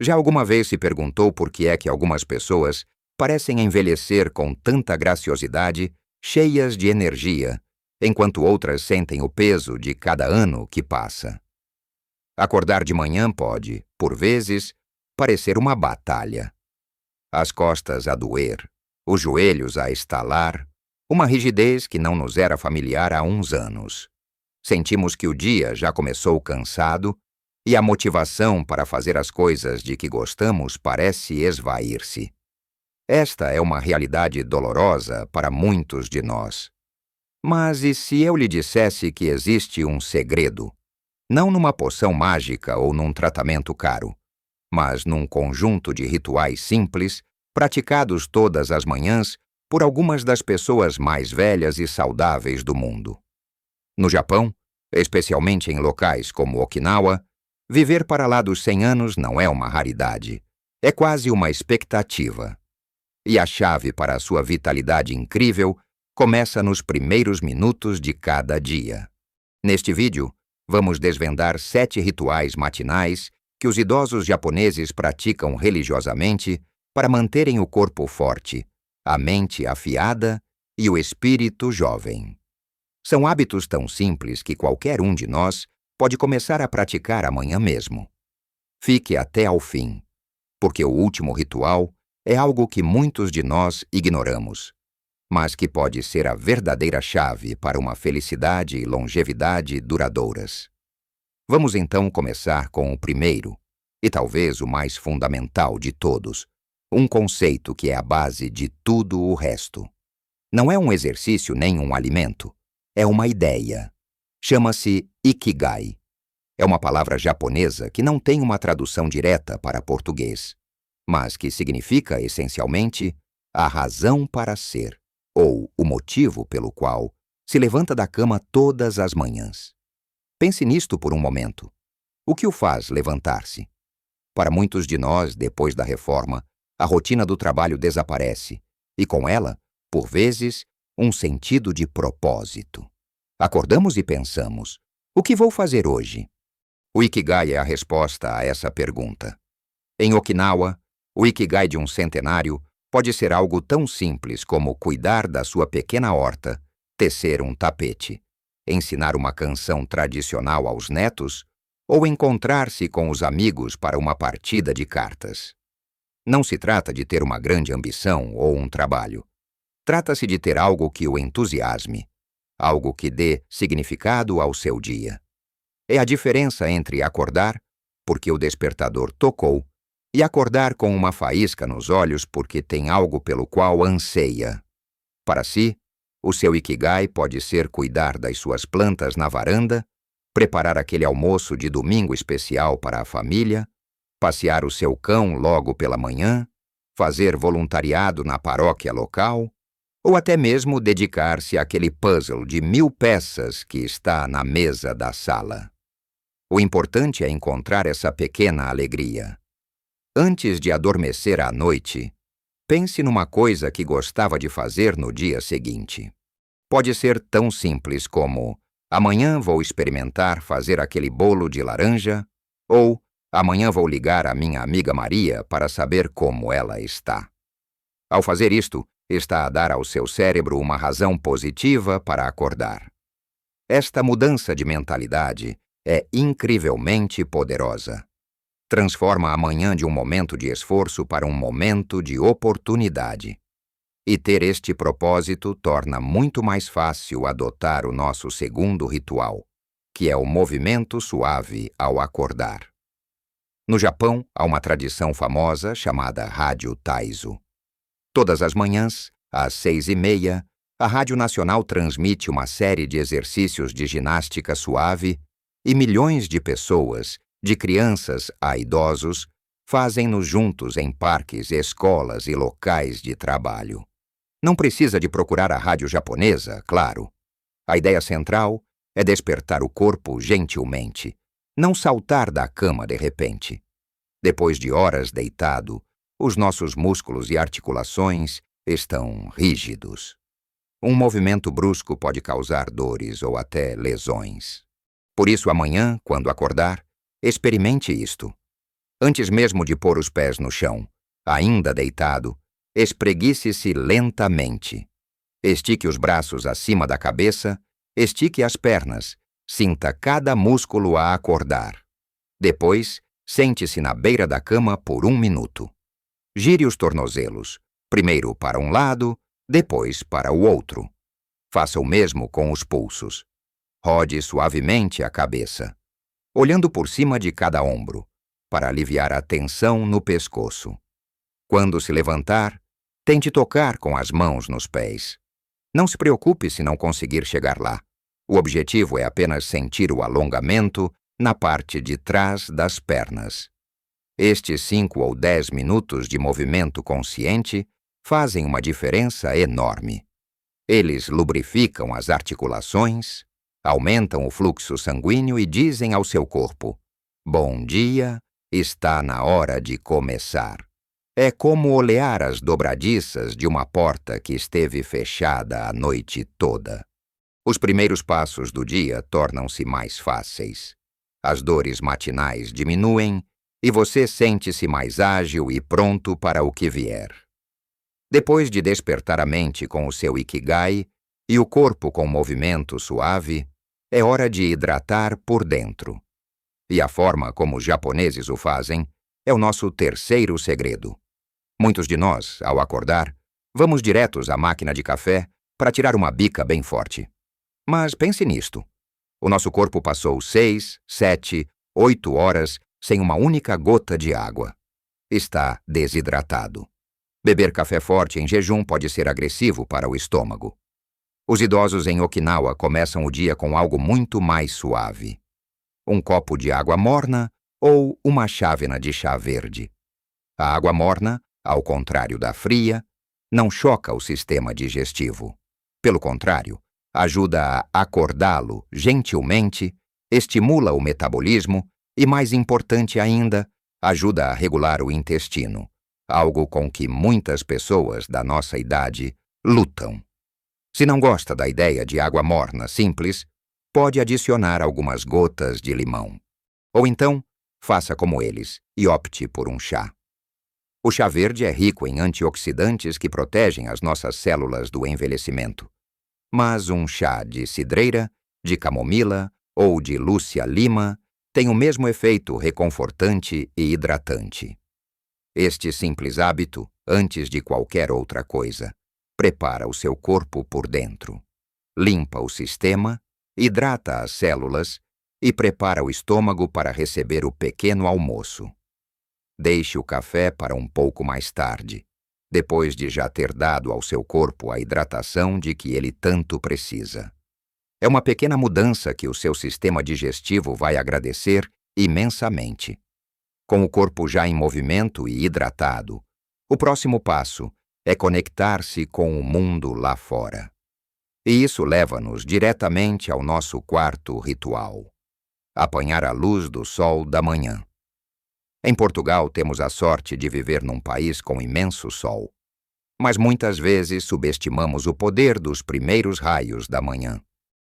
Já alguma vez se perguntou por que é que algumas pessoas parecem envelhecer com tanta graciosidade, cheias de energia, enquanto outras sentem o peso de cada ano que passa? Acordar de manhã pode, por vezes, parecer uma batalha. As costas a doer, os joelhos a estalar, uma rigidez que não nos era familiar há uns anos. Sentimos que o dia já começou cansado e a motivação para fazer as coisas de que gostamos parece esvair-se. Esta é uma realidade dolorosa para muitos de nós. Mas e se eu lhe dissesse que existe um segredo? Não numa poção mágica ou num tratamento caro, mas num conjunto de rituais simples, praticados todas as manhãs por algumas das pessoas mais velhas e saudáveis do mundo. No Japão, especialmente em locais como Okinawa, viver para lá dos 100 anos não é uma raridade, é quase uma expectativa. E a chave para a sua vitalidade incrível começa nos primeiros minutos de cada dia. Neste vídeo, vamos desvendar 7 rituais matinais que os idosos japoneses praticam religiosamente para manterem o corpo forte, a mente afiada e o espírito jovem. São hábitos tão simples que qualquer um de nós pode começar a praticar amanhã mesmo. Fique até ao fim, porque o último ritual é algo que muitos de nós ignoramos, mas que pode ser a verdadeira chave para uma felicidade e longevidade duradouras. Vamos então começar com o primeiro, e talvez o mais fundamental de todos, um conceito que é a base de tudo o resto. Não é um exercício nem um alimento, é uma ideia. Chama-se Ikigai. É uma palavra japonesa que não tem uma tradução direta para português, mas que significa, essencialmente, a razão para ser, ou o motivo pelo qual se levanta da cama todas as manhãs. Pense nisto por um momento. O que o faz levantar-se? Para muitos de nós, depois da reforma, a rotina do trabalho desaparece, e com ela, por vezes, um sentido de propósito. Acordamos e pensamos, o que vou fazer hoje? O Ikigai é a resposta a essa pergunta. Em Okinawa, o Ikigai de um centenário pode ser algo tão simples como cuidar da sua pequena horta, tecer um tapete, ensinar uma canção tradicional aos netos ou encontrar-se com os amigos para uma partida de cartas. Não se trata de ter uma grande ambição ou um trabalho. Trata-se de ter algo que o entusiasme, algo que dê significado ao seu dia. É a diferença entre acordar, porque o despertador tocou, e acordar com uma faísca nos olhos porque tem algo pelo qual anseia. Para si, o seu Ikigai pode ser cuidar das suas plantas na varanda, preparar aquele almoço de domingo especial para a família, passear o seu cão logo pela manhã, fazer voluntariado na paróquia local, ou até mesmo dedicar-se àquele puzzle de 1000 peças que está na mesa da sala. O importante é encontrar essa pequena alegria. Antes de adormecer à noite, pense numa coisa que gostava de fazer no dia seguinte. Pode ser tão simples como: amanhã vou experimentar fazer aquele bolo de laranja, ou amanhã vou ligar à minha amiga Maria para saber como ela está. Ao fazer isto, está a dar ao seu cérebro uma razão positiva para acordar. Esta mudança de mentalidade é incrivelmente poderosa. Transforma a manhã de um momento de esforço para um momento de oportunidade. E ter este propósito torna muito mais fácil adotar o nosso segundo ritual, que é o movimento suave ao acordar. No Japão, há uma tradição famosa chamada Rádio Taizo. Todas as manhãs, às 6h30, a Rádio Nacional transmite uma série de exercícios de ginástica suave e milhões de pessoas, de crianças a idosos, fazem-no juntos em parques, escolas e locais de trabalho. Não precisa de procurar a rádio japonesa, claro. A ideia central é despertar o corpo gentilmente, não saltar da cama de repente. Depois de horas deitado, os nossos músculos e articulações estão rígidos. Um movimento brusco pode causar dores ou até lesões. Por isso, amanhã, quando acordar, experimente isto. Antes mesmo de pôr os pés no chão, ainda deitado, espreguice-se lentamente. Estique os braços acima da cabeça, estique as pernas, sinta cada músculo a acordar. Depois, sente-se na beira da cama por 1 minuto. Gire os tornozelos, primeiro para um lado, depois para o outro. Faça o mesmo com os pulsos. Rode suavemente a cabeça, olhando por cima de cada ombro, para aliviar a tensão no pescoço. Quando se levantar, tente tocar com as mãos nos pés. Não se preocupe se não conseguir chegar lá. O objetivo é apenas sentir o alongamento na parte de trás das pernas. Estes 5 ou 10 minutos de movimento consciente fazem uma diferença enorme. Eles lubrificam as articulações, aumentam o fluxo sanguíneo e dizem ao seu corpo: bom dia, está na hora de começar. É como olear as dobradiças de uma porta que esteve fechada a noite toda. Os primeiros passos do dia tornam-se mais fáceis. As dores matinais diminuem e você sente-se mais ágil e pronto para o que vier. Depois de despertar a mente com o seu Ikigai e o corpo com movimento suave, é hora de hidratar por dentro. E a forma como os japoneses o fazem é o nosso terceiro segredo. Muitos de nós, ao acordar, vamos diretos à máquina de café para tirar uma bica bem forte. Mas pense nisto. O nosso corpo passou 6, 7, 8 horas sem uma única gota de água. Está desidratado. Beber café forte em jejum pode ser agressivo para o estômago. Os idosos em Okinawa começam o dia com algo muito mais suave. Um copo de água morna ou uma chávena de chá verde. A água morna, ao contrário da fria, não choca o sistema digestivo. Pelo contrário, ajuda a acordá-lo gentilmente, estimula o metabolismo e, mais importante ainda, ajuda a regular o intestino, algo com que muitas pessoas da nossa idade lutam. Se não gosta da ideia de água morna simples, pode adicionar algumas gotas de limão. Ou então, faça como eles e opte por um chá. O chá verde é rico em antioxidantes que protegem as nossas células do envelhecimento. Mas um chá de cidreira, de camomila ou de lúcia lima tem o mesmo efeito reconfortante e hidratante. Este simples hábito, antes de qualquer outra coisa, prepara o seu corpo por dentro, limpa o sistema, hidrata as células e prepara o estômago para receber o pequeno almoço. Deixe o café para um pouco mais tarde, depois de já ter dado ao seu corpo a hidratação de que ele tanto precisa. É uma pequena mudança que o seu sistema digestivo vai agradecer imensamente. Com o corpo já em movimento e hidratado, o próximo passo é conectar-se com o mundo lá fora. E isso leva-nos diretamente ao nosso quarto ritual: apanhar a luz do sol da manhã. Em Portugal, temos a sorte de viver num país com imenso sol. Mas muitas vezes subestimamos o poder dos primeiros raios da manhã.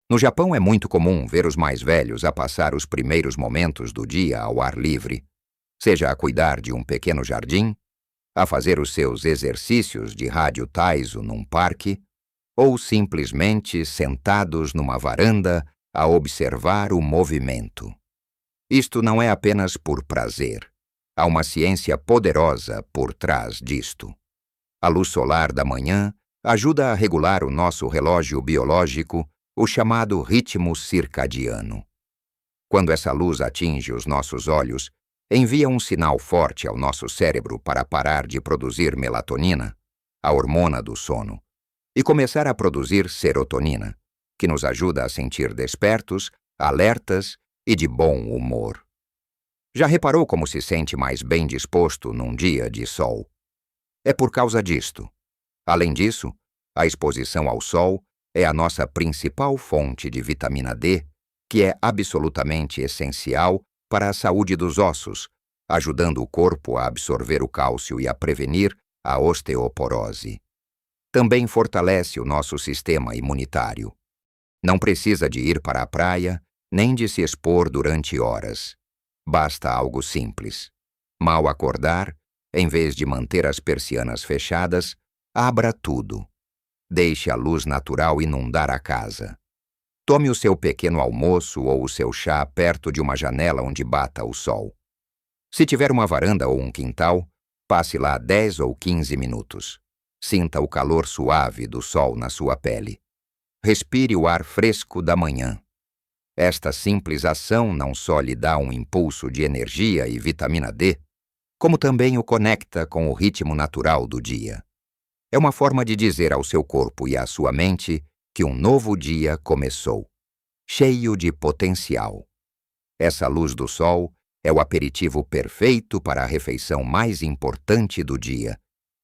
No Japão é muito comum ver os mais velhos a passar os primeiros momentos do dia ao ar livre, seja a cuidar de um pequeno jardim, a fazer os seus exercícios de rádio taiso num parque, ou simplesmente sentados numa varanda a observar o movimento. Isto não é apenas por prazer. Há uma ciência poderosa por trás disto. A luz solar da manhã ajuda a regular o nosso relógio biológico, o chamado ritmo circadiano. Quando essa luz atinge os nossos olhos, envia um sinal forte ao nosso cérebro para parar de produzir melatonina, a hormona do sono, e começar a produzir serotonina, que nos ajuda a sentir despertos, alertas e de bom humor. Já reparou como se sente mais bem disposto num dia de sol? É por causa disto. Além disso, a exposição ao sol é a nossa principal fonte de vitamina D, que é absolutamente essencial para a saúde dos ossos, ajudando o corpo a absorver o cálcio e a prevenir a osteoporose. Também fortalece o nosso sistema imunitário. Não precisa de ir para a praia, nem de se expor durante horas. Basta algo simples: Mal acordar, em vez de manter as persianas fechadas, abra tudo. Deixe a luz natural inundar a casa. Tome o seu pequeno almoço ou o seu chá perto de uma janela onde bata o sol. Se tiver uma varanda ou um quintal, passe lá 10 ou 15 minutos. Sinta o calor suave do sol na sua pele. Respire o ar fresco da manhã. Esta simples ação não só lhe dá um impulso de energia e vitamina D, como também o conecta com o ritmo natural do dia. É uma forma de dizer ao seu corpo e à sua mente que um novo dia começou, cheio de potencial. Essa luz do sol é o aperitivo perfeito para a refeição mais importante do dia,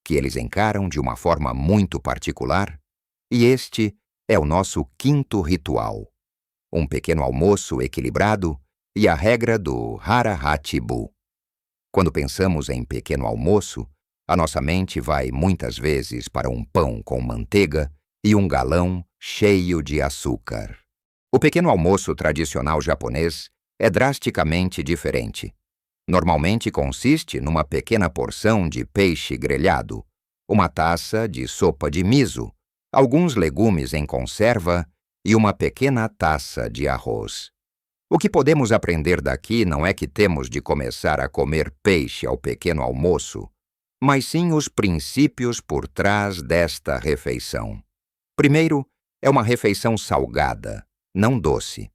que eles encaram de uma forma muito particular, e este é o nosso quinto ritual. Um pequeno almoço equilibrado e a regra do Hara Hati Bu. Quando pensamos em pequeno almoço, a nossa mente vai muitas vezes para um pão com manteiga e um galão cheio de açúcar. O pequeno almoço tradicional japonês é drasticamente diferente. Normalmente consiste numa pequena porção de peixe grelhado, uma taça de sopa de miso, alguns legumes em conserva e uma pequena taça de arroz. O que podemos aprender daqui não é que temos de começar a comer peixe ao pequeno almoço, mas sim os princípios por trás desta refeição. Primeiro, é uma refeição salgada, não doce.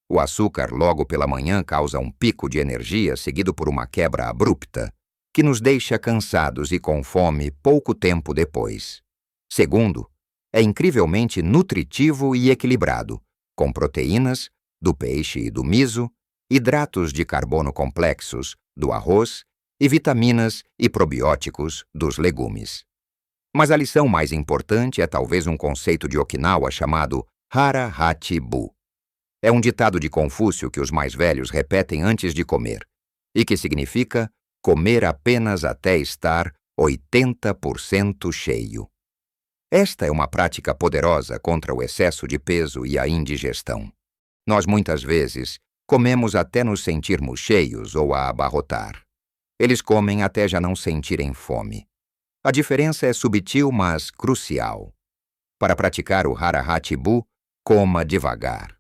O açúcar logo pela manhã causa um pico de energia seguido por uma quebra abrupta, que nos deixa cansados e com fome pouco tempo depois. Segundo, é incrivelmente nutritivo e equilibrado, com proteínas, do peixe e do miso, hidratos de carbono complexos, do arroz, e vitaminas e probióticos dos legumes. Mas a lição mais importante é talvez um conceito de Okinawa chamado Hara Hati Bu. É um ditado de Confúcio que os mais velhos repetem antes de comer, e que significa comer apenas até estar 80% cheio. Esta é uma prática poderosa contra o excesso de peso e a indigestão. Nós muitas vezes comemos até nos sentirmos cheios ou a abarrotar. Eles comem até já não sentirem fome. A diferença é subtil, mas crucial. Para praticar o Hara Hati Bu, coma devagar.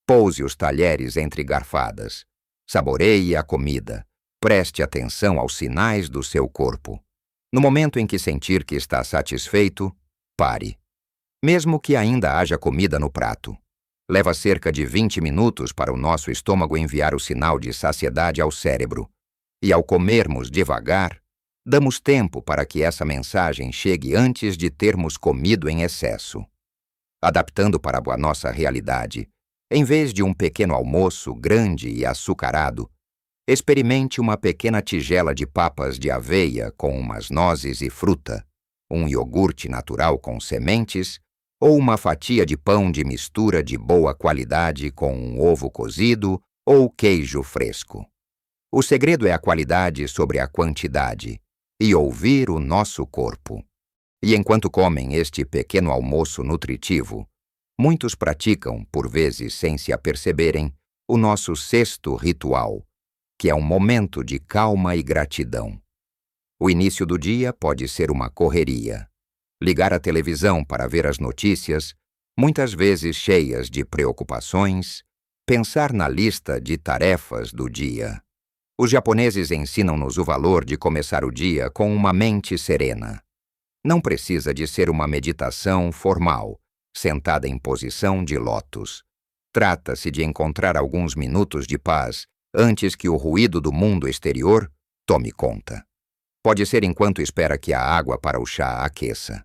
Pouse os talheres entre garfadas. Saboreie a comida. Preste atenção aos sinais do seu corpo. No momento em que sentir que está satisfeito, pare. Mesmo que ainda haja comida no prato. Leva cerca de 20 minutos para o nosso estômago enviar o sinal de saciedade ao cérebro. E ao comermos devagar, damos tempo para que essa mensagem chegue antes de termos comido em excesso. Adaptando para a nossa realidade, em vez de um pequeno almoço grande e açucarado, experimente uma pequena tigela de papas de aveia com umas nozes e fruta, um iogurte natural com sementes ou uma fatia de pão de mistura de boa qualidade com um ovo cozido ou queijo fresco. O segredo é a qualidade sobre a quantidade e ouvir o nosso corpo. E enquanto comem este pequeno almoço nutritivo, muitos praticam, por vezes sem se aperceberem, o nosso sexto ritual, que é um momento de calma e gratidão. O início do dia pode ser uma correria. Ligar a televisão para ver as notícias, muitas vezes cheias de preocupações, pensar na lista de tarefas do dia. Os japoneses ensinam-nos o valor de começar o dia com uma mente serena. Não precisa de ser uma meditação formal, sentada em posição de lótus. Trata-se de encontrar alguns minutos de paz antes que o ruído do mundo exterior tome conta. Pode ser enquanto espera que a água para o chá aqueça.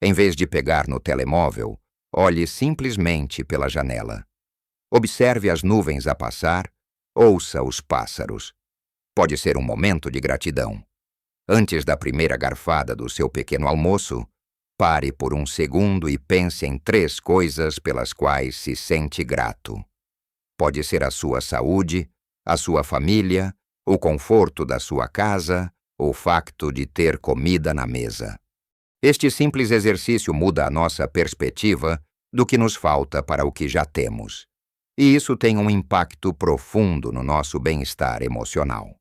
Em vez de pegar no telemóvel, olhe simplesmente pela janela. Observe as nuvens a passar, ouça os pássaros. Pode ser um momento de gratidão. Antes da primeira garfada do seu pequeno almoço, pare por um segundo e pense em 3 coisas pelas quais se sente grato. Pode ser a sua saúde, a sua família, o conforto da sua casa, o facto de ter comida na mesa. Este simples exercício muda a nossa perspectiva do que nos falta para o que já temos. E isso tem um impacto profundo no nosso bem-estar emocional.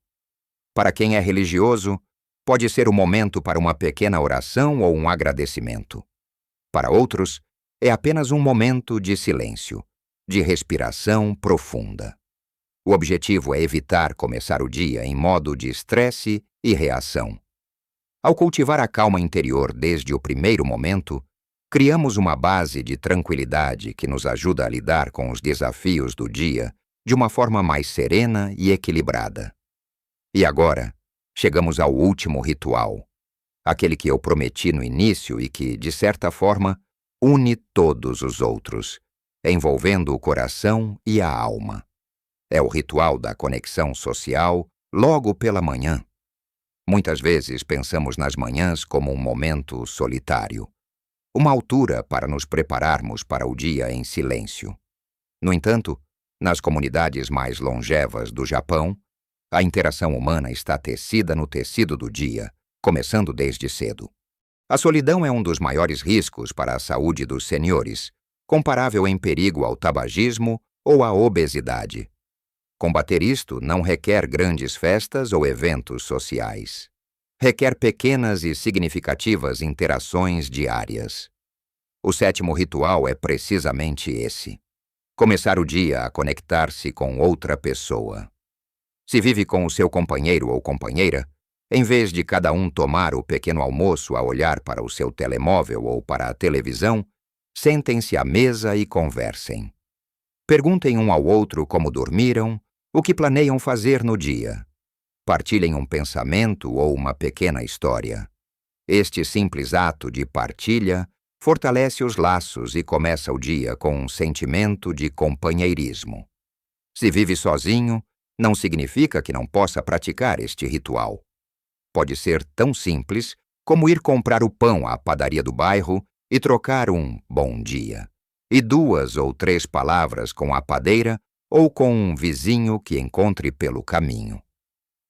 Para quem é religioso, pode ser o momento para uma pequena oração ou um agradecimento. Para outros, é apenas um momento de silêncio, de respiração profunda. O objetivo é evitar começar o dia em modo de estresse e reação. Ao cultivar a calma interior desde o primeiro momento, criamos uma base de tranquilidade que nos ajuda a lidar com os desafios do dia de uma forma mais serena e equilibrada. E agora, chegamos ao último ritual, aquele que eu prometi no início e que, de certa forma, une todos os outros, envolvendo o coração e a alma. É o ritual da conexão social logo pela manhã. Muitas vezes pensamos nas manhãs como um momento solitário, uma altura para nos prepararmos para o dia em silêncio. No entanto, nas comunidades mais longevas do Japão, a interação humana está tecida no tecido do dia, começando desde cedo. A solidão é um dos maiores riscos para a saúde dos senhores, comparável em perigo ao tabagismo ou à obesidade. Combater isto não requer grandes festas ou eventos sociais. Requer pequenas e significativas interações diárias. O sétimo ritual é precisamente esse: começar o dia a conectar-se com outra pessoa. Se vive com o seu companheiro ou companheira, em vez de cada um tomar o pequeno almoço a olhar para o seu telemóvel ou para a televisão, sentem-se à mesa e conversem. Perguntem um ao outro como dormiram, o que planeiam fazer no dia. Partilhem um pensamento ou uma pequena história. Este simples ato de partilha fortalece os laços e começa o dia com um sentimento de companheirismo. Se vive sozinho, não significa que não possa praticar este ritual. Pode ser tão simples como ir comprar o pão à padaria do bairro e trocar um bom dia, e 2 ou 3 palavras com a padeira ou com um vizinho que encontre pelo caminho.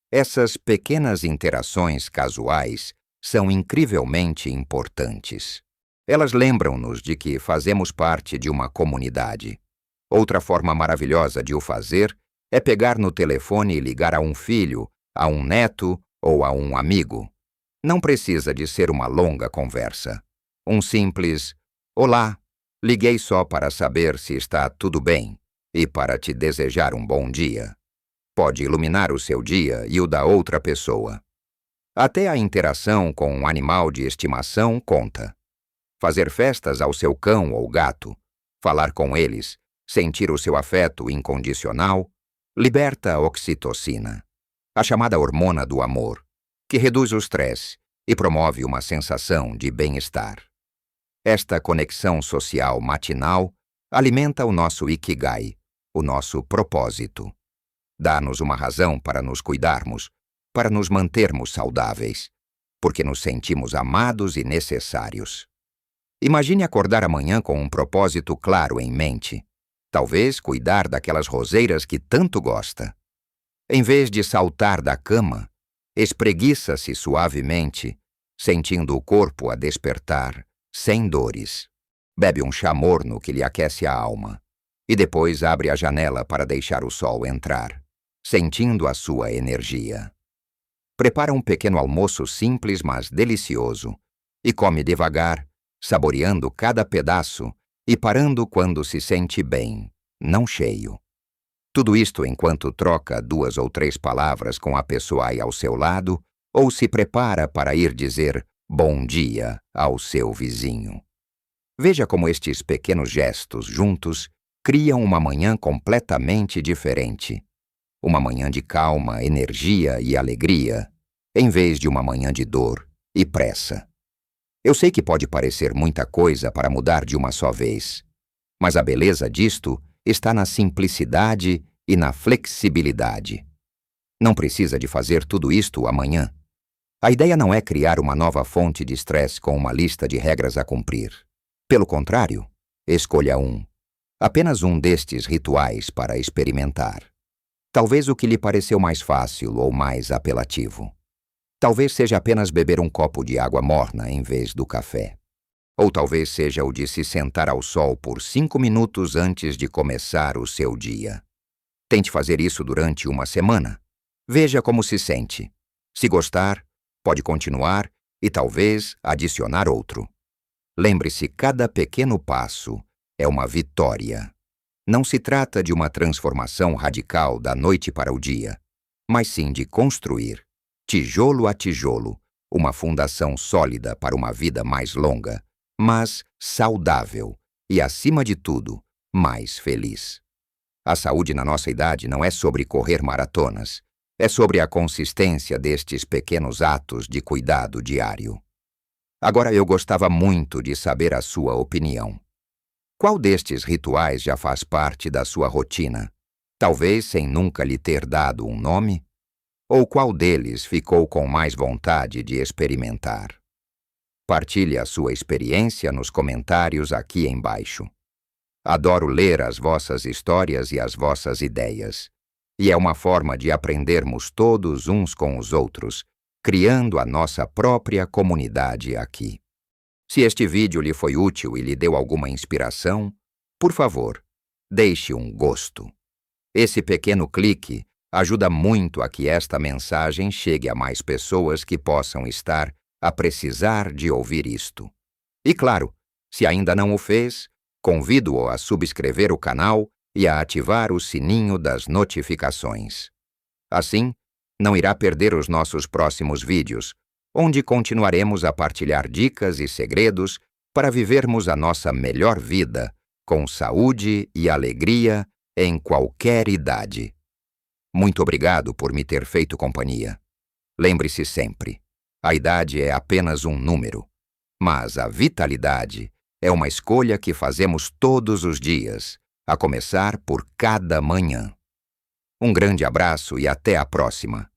Essas pequenas interações casuais são incrivelmente importantes. Elas lembram-nos de que fazemos parte de uma comunidade. Outra forma maravilhosa de o fazer é pegar no telefone e ligar a um filho, a um neto ou a um amigo. Não precisa de ser uma longa conversa. Um simples "Olá, liguei só para saber se está tudo bem e para te desejar um bom dia" pode iluminar o seu dia e o da outra pessoa. Até a interação com um animal de estimação conta. Fazer festas ao seu cão ou gato, falar com eles, sentir o seu afeto incondicional, liberta a oxitocina, a chamada hormona do amor, que reduz o estresse e promove uma sensação de bem-estar. Esta conexão social matinal alimenta o nosso ikigai, o nosso propósito. Dá-nos uma razão para nos cuidarmos, para nos mantermos saudáveis, porque nos sentimos amados e necessários. Imagine acordar amanhã com um propósito claro em mente. Talvez cuidar daquelas roseiras que tanto gosta. Em vez de saltar da cama, espreguiça-se suavemente, sentindo o corpo a despertar, sem dores. Bebe um chá morno que lhe aquece a alma, e depois abre a janela para deixar o sol entrar, sentindo a sua energia. Prepara um pequeno almoço simples, mas delicioso, e come devagar, saboreando cada pedaço e parando quando se sente bem, não cheio. Tudo isto enquanto troca 2 ou 3 palavras com a pessoa aí ao seu lado ou se prepara para ir dizer bom dia ao seu vizinho. Veja como estes pequenos gestos juntos criam uma manhã completamente diferente. Uma manhã de calma, energia e alegria, em vez de uma manhã de dor e pressa. Eu sei que pode parecer muita coisa para mudar de uma só vez, mas a beleza disto está na simplicidade e na flexibilidade. Não precisa de fazer tudo isto amanhã. A ideia não é criar uma nova fonte de estresse com uma lista de regras a cumprir. Pelo contrário, escolha apenas um destes rituais para experimentar. Talvez o que lhe pareceu mais fácil ou mais apelativo. Talvez seja apenas beber um copo de água morna em vez do café. Ou talvez seja o de se sentar ao sol por 5 minutos antes de começar o seu dia. Tente fazer isso durante uma semana. Veja como se sente. Se gostar, pode continuar e talvez adicionar outro. Lembre-se, cada pequeno passo é uma vitória. Não se trata de uma transformação radical da noite para o dia, mas sim de construir, tijolo a tijolo, uma fundação sólida para uma vida mais longa, mas saudável e, acima de tudo, mais feliz. A saúde na nossa idade não é sobre correr maratonas, é sobre a consistência destes pequenos atos de cuidado diário. Agora eu gostava muito de saber a sua opinião. Qual destes rituais já faz parte da sua rotina, talvez sem nunca lhe ter dado um nome? Ou qual deles ficou com mais vontade de experimentar? Partilhe a sua experiência nos comentários aqui embaixo. Adoro ler as vossas histórias e as vossas ideias. E é uma forma de aprendermos todos uns com os outros, criando a nossa própria comunidade aqui. Se este vídeo lhe foi útil e lhe deu alguma inspiração, por favor, deixe um gosto. Esse pequeno clique ajuda muito a que esta mensagem chegue a mais pessoas que possam estar a precisar de ouvir isto. E claro, se ainda não o fez, convido-o a subscrever o canal e a ativar o sininho das notificações. Assim, não irá perder os nossos próximos vídeos, onde continuaremos a partilhar dicas e segredos para vivermos a nossa melhor vida com saúde e alegria em qualquer idade. Muito obrigado por me ter feito companhia. Lembre-se sempre, a idade é apenas um número, mas a vitalidade é uma escolha que fazemos todos os dias, a começar por cada manhã. Um grande abraço e até a próxima.